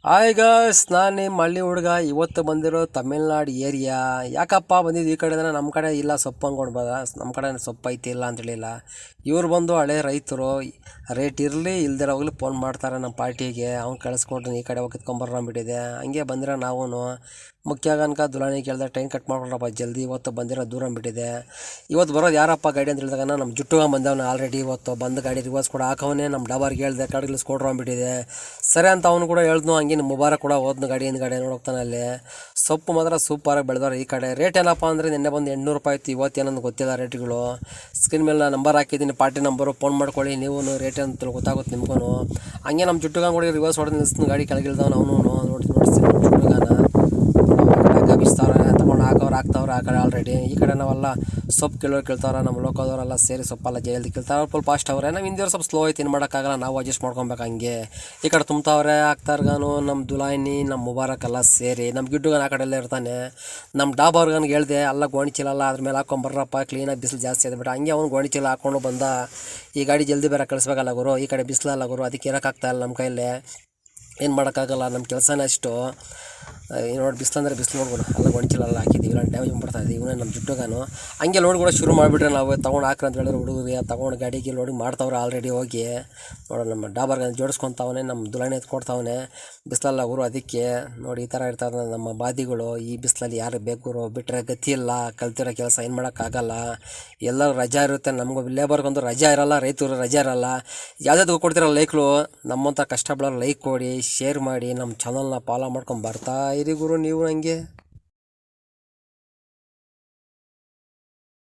Hi guys, ನಾನು ನಿಮ್ಮ ಹಳ್ಳಿ ಹುಡುಗ. ಇವತ್ತು ಬಂದಿರೋ ತಮಿಳ್ನಾಡು ಏರಿಯಾ. ಯಾಕಪ್ಪ ಬಂದಿದ್ದು ಈ ಕಡೆ ಅಂದರೆ ನಮ್ಮ ಕಡೆ ಇಲ್ಲ ಸೊಪ್ಪು ಅಂದ್ಕೊಂಡು ನಮ್ಮ ಕಡೆ ಸೊಪ್ಪು ಐತಿ ಇಲ್ಲ ಅಂತೇಳಿಲ್ಲ. ಇವ್ರು ಬಂದು ಹಳೆ ರೈತರು. ರೇಟ್ ಇರಲಿ ಇಲ್ದಿರ ಹೋಗ್ಲಿ ಫೋನ್ ಮಾಡ್ತಾರೆ ನಮ್ಮ ಪಾರ್ಟಿಗೆ. ಅವ್ನು ಕಳಿಸ್ಕೊಟ್ಟು ಈ ಕಡೆ ಹೋಗಿ ಕಿತ್ಕೊಂಬರ್ಬಿಟ್ಟಿದೆ. ಹಂಗೆ ಬಂದಿರೋ ನಾವು ಮುಖ್ಯ ಗನಕ ದುಲಾನಿ ಕೇಳಿದೆ, ಟ್ರೈನ್ ಕಟ್ ಮಾಡ್ಕೊಂಡ್ರಪ್ಪ ಜಲ್ದಿ. ಇವತ್ತು ಬಂದಿರೋ ದೂರ ಬಿಟ್ಟಿದೆ. ಇವತ್ತು ಬರೋದು ಯಾರಪ್ಪ ಗಾಡಿ ಅಂತ ಹೇಳಿದಾಗ ನಮ್ಮ ಜುಟ್ಟುಗ ಬಂದವನು ಆಲ್ರೆಡಿ. ಇವತ್ತು ಬಂದು ಗಾಡಿ ರಿವರ್ಸ್ ಕೂಡ ಹಾಕವನೇ. ನಮ್ಮ ಡಬಾರ್ಗೆ ಹೇಳ್ದೆ ಕಡ್ಗಿಲಿಸ್ ಕೊಡ್ರಂಬಿಟ್ಟಿದೆ. ಸರಿ ಅಂತ ಅವನು ಕೂಡ ಹೇಳ್ದು. ಹಂಗೆ ನಮ್ಮ ಮುಬಾರಕ್ ಕೂಡ ಹೋದ್ನು ಗಾಡಿ ಹಿಂದ್ಗಡೆ ನೋಡೋಗ್ತಾನೆ. ಅಲ್ಲಿ ಸೊಪ್ಪು ಮಾತ್ರ ಸೂಪರಾಗಿ ಬೆಳೆದವ್ರು ಈ ಕಡೆ. ರೇಟ್ ಏನಪ್ಪ ಅಂದರೆ ನಿನ್ನೆ ಬಂದು 800 ರೂಪಾಯಿ ಇತ್ತು. ಇವತ್ತೇನಂದು ಗೊತ್ತಿಲ್ಲ ರೇಟ್ಗಳು. ಸ್ಕ್ರೀನ್ ಮೇಲೆ ನಾನು ನಂಬರ್ ಹಾಕಿದ್ದೀನಿ, ಪಾರ್ಟಿ ನಂಬರು. ಫೋನ್ ಮಾಡ್ಕೊಳ್ಳಿ ನೀವು. ರೇಟ್ ಅಂತ ಗೊತ್ತಾಗುತ್ತೆ ನಿಮ್ಗೂ. ಹಂಗೆ ನಮ್ಮ ಜುಟ್ಟುಗ ಕೂಡ ರಿವರ್ಸ್ ಹೊಡೆದು ನಿಲ್ಸ್ತು ಗಾಡಿ ಕೆಳಗಿಳ್ದವನು. ಅವನು ನೋಡಿಸ್ತೀನಿ ನಮ್ಮ ಜುಟ್ಟುಗಾನ ಬಿಸ್ತಾವ್ರೆ ತೊಗೊಂಡು ಹಾಕ್ತಾವ್ರೆ ಆ ಕಡೆ ಆಲ್ರೆಡಿ. ಈ ಕಡೆ ನಾವೆಲ್ಲ ಸೊಪ್ಪು ಕೇಳ್ತಾವ್ರೆ. ನಮ್ಮ ಲೋಕದವರೆಲ್ಲ ಸೇರಿ ಸೊಪ್ಪೆಲ್ಲ ಜಲ್ದಿ ಕೇಳ್ತಾರೆ. ಫುಲ್ ಫಾಸ್ಟ್ ಅವ್ರೆ. ನಾವು ಹಿಂದಿಯವ್ರು ಸ್ವಲ್ಪ ಸ್ಲೋ ಐತಿ, ಏನು ಮಾಡೋಕ್ಕಾಗಲ್ಲ. ನಾವು ಅಡ್ಜಸ್ಟ್ ಮಾಡ್ಕೊಬೇಕು ಹಂಗೆ. ಈ ಕಡೆ ತುಂಬ್ತಾವ್ರೆ ಹಾಕ್ತಾರ್ಗಾನು ನಮ್ಮ ದುಲಾನಿ ನಮ್ಮ ಮುಬಾರಕ್ ಎಲ್ಲ ಸೇರಿ. ನಮ್ಮ ಗಿಡ್ಡುಗಾನ ಆ ಕಡೆ ಎಲ್ಲ ಇರ್ತಾನೆ. ನಮ್ಮ ಡಾಬಾರ್ಗನ್ಗೆ ಹೇಳ್ದೆ ಎಲ್ಲ ಗೋಣಿಚೀಲ ಅದ್ರ ಮೇಲೆ ಹಾಕೊಂಬರ್ರಪ್ಪ, ಕ್ಲೀನಾಗಿ ಬಿಸಿಲು ಜಾಸ್ತಿ ಆದ್ಬಿಟ್ಟು. ಹಂಗೆ ಅವ್ನು ಗೋಣಿಚೀಲ ಹಾಕ್ಕೊಂಡು ಬಂದ. ಈ ಗಾಡಿ ಜಲ್ದಿ ಬೇರೆ ಕಳಿಸ್ಬೇಕಲ್ಲ ಗುರು. ಈ ಕಡೆ ಬಿಸಿಲಲ್ಲ ಗುರು, ಅದಕ್ಕೆ ಇರೋಕ್ಕಾಗ್ತಾಯಿಲ್ಲ ನಮ್ಮ ಕೈಯಲ್ಲಿ. ಏನು ಮಾಡೋಕ್ಕಾಗಲ್ಲ, ನಮ್ಮ ಕೆಲಸನೇ ಅಷ್ಟು. ನೋಡಿ ಬಿಸಿಲು ಅಂದರೆ ಬಿಸಿಲು ನೋಡ್ಬೋದು. ಎಲ್ಲ ಗೊಂಚಿಲೆಲ್ಲ ಹಾಕಿದ್ದೀವಿ, ಇಲ್ಲ ಡ್ಯಾಮೇಜ್ ಮಾಡ್ತಾಯಿದ್ದೀವಿ. ಇವನೇ ನಮ್ಮ ಜುಟ್ಟುಗಾನು ಹಂಗೆ ಲೋಡ್ ಕೂಡ ಶುರು ಮಾಡಿಬಿಟ್ರೆ ನಾವು ತೊಗೊಂಡು ಹಾಕ್ರಿ ಅಂತ ಹೇಳಿದ್ರೆ ಹುಡುಗರಿಗೆ ತೊಗೊಂಡು ಗಾಡಿಗೆ ಲೋಡಿಂಗ್ ಮಾಡ್ತಾವ್ರೆ ಆಲ್ರೆಡಿ ಹೋಗಿ. ನೋಡೋಣ ನಮ್ಮ ಡಾಬರ್ಗೆ ಜೋಡಿಸ್ಕೊತಾವನೆ, ನಮ್ಮ ದುಲಾಣಿ ಎತ್ಕೊಡ್ತಾವನೆ. ಬಿಸಿಲಲ್ಲ ಗುರು, ಅದಕ್ಕೆ ನೋಡಿ ಈ ಥರ ಇರ್ತಾರೆ ನಮ್ಮ ಬಾದಿಗಳು. ಈ ಬಿಸಿಲಲ್ಲಿ ಯಾರು ಬೇಕು ಬಿಟ್ಟರೆ ಗತಿ ಇಲ್ಲ. ಕಲ್ತಿರೋ ಕೆಲಸ ಏನು ಮಾಡೋಕ್ಕಾಗಲ್ಲ. ಎಲ್ಲರೂ ರಜಾ ಇರುತ್ತೆ, ನಮಗೂ ಲೇಬರ್ಗೊಂದು ರಜಾ ಇರೋಲ್ಲ, ರೈತರು ರಜಾ ಇರೋಲ್ಲ. ಯಾವುದಾದ್ರು ಕೊಡ್ತಿರೋ ಲೈಕ್ಲು ನಮ್ಮಂಥ ಕಷ್ಟ ಬೀಳೋರು ಲೈಕ್ ಕೊಡಿ, ಶೇರ್ ಮಾಡಿ, ನಮ್ಮ ಚಾನಲ್ನ ಫಾಲೋ ಮಾಡ್ಕೊಂಡು ಬರ್ತಾ ಇರಿ ಗುರು ನೀವು. ನನಗೆ